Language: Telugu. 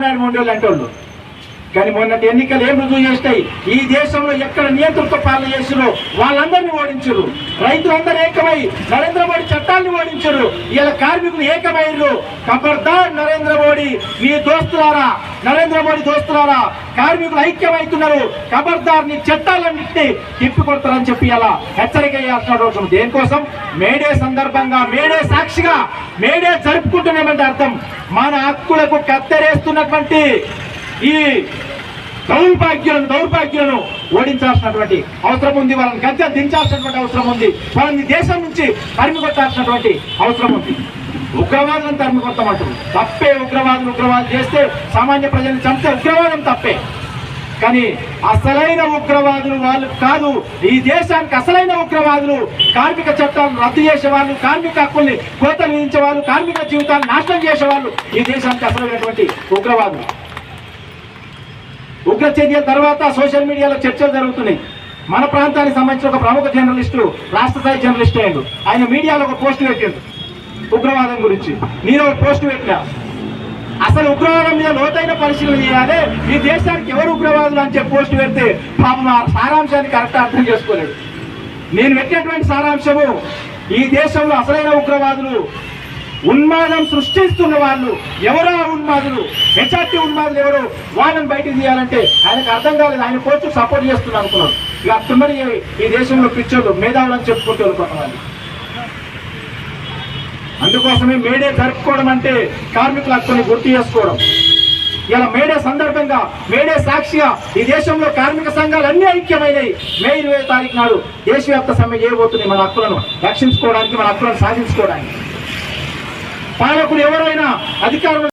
అంటోళ్ళు కానీ మొన్నటి ఎన్నికలు ఏం రుజువు చేస్తాయి? ఈ దేశంలో ఎక్కడ నియంతృత్వ పాలన చేసిరో వాళ్ళందరినీ ఓడించరు. రైతులందరూ ఏకమై నరేంద్ర మోడీ చట్టాన్ని ఓడించరు. ఇలా కార్మికులు ఏకమైర్రు. ఖబర్దార్ నరేంద్ర మోడీ నీ దోస్తులారా, నరేంద్ర మోడీ దోస్తులారా, కార్మికులు ఐక్యమవుతున్నారు. ఖబర్దార్ నీ చట్టాలన్నింటినీ తిప్పికొడతారని చెప్పి అలా హెచ్చరిక చేయాల్సిన అవసరం. దేనికోసం? మేడే సందర్భంగా, మేడే సాక్షిగా, మేడే జరుపుకుంటున్నామంటే అర్థం మన హక్కులకు కత్తెరేస్తున్నటువంటి ఈ దౌర్భాగ్యులను ఓడించాల్సినటువంటి అవసరం ఉంది. వాళ్ళని గద్దె దించాల్సినటువంటి అవసరం ఉంది. వాళ్ళని దేశం నుంచి తరిమి కొట్టాల్సినటువంటి అవసరం ఉంది. ఉగ్రవాదులను తరిమి కొట్టమంటారు. తప్పే. ఉగ్రవాదులు చేస్తే, సామాన్య ప్రజలను చంపితే ఉగ్రవాదం తప్పే. కానీ అసలైన ఉగ్రవాదులు వాళ్ళు కాదు. ఈ దేశానికి అసలైన ఉగ్రవాదులు కార్మిక చట్టాలను రద్దు చేసేవాళ్ళు, కార్మిక హక్కుల్ని కోతలు విధించే వాళ్ళు, కార్మిక జీవితాలను నాశనం చేసేవాళ్ళు ఈ దేశానికి అసలైనటువంటి ఉగ్రవాదులు. ఉగ్ర చర్యల తర్వాత సోషల్ మీడియాలో చర్చలు జరుగుతున్నాయి. మన ప్రాంతానికి సంబంధించిన ఒక ప్రముఖ జర్నలిస్టు, రాష్ట్ర స్థాయి జర్నలిస్ట్ అయ్యాడు. ఆయన మీడియాలో ఒక పోస్ట్ పెట్టాడు ఉగ్రవాదం గురించి. నేను ఒక పోస్ట్ పెట్టినా. అసలు ఉగ్రవాదం మీద లోతైన పరిశీలన చేయాలి. ఈ దేశానికి ఎవరు ఉగ్రవాదులు అని చెప్పి పోస్ట్ పెడితే పాపం ఆ సారాంశాన్ని కరెక్ట్గా అర్థం చేసుకోలేడు. నేను పెట్టినటువంటి సారాంశము, ఈ దేశంలో అసలైన ఉగ్రవాదులు, ఉన్మాదం సృష్టిస్తున్న వాళ్ళు ఎవరో ఉన్మాదులు, హెచ్ఆర్టీ ఉన్మాదులు ఎవరు, వాళ్ళని బయటకు తీయాలంటే ఆయనకు అర్థం కాలేదు. ఆయన కోర్టు సపోర్ట్ చేస్తున్నారు అనుకున్నారు. ఇక అప్పుడు ఈ దేశంలో పిచ్చోళ్ళు, మేధావులు అని చెప్పుకుంటూ వెళ్ళిపోతున్నారు. అందుకోసమే మేడే జరుపుకోవడం అంటే కార్మికుల హక్కుని గుర్తు చేసుకోవడం. ఇలా మేడే సందర్భంగా, మేడే సాక్షిగా ఈ దేశంలో కార్మిక సంఘాలు అన్ని ఐక్యమైనవి. మే 20వ తారీఖు నాడు దేశవ్యాప్త సమ్మె చేయబోతున్నాయి మన హక్కులను రక్షించుకోవడానికి, మన హక్కులను సాధించుకోవడానికి. పాలకులు ఎవరైనా, అధికారులు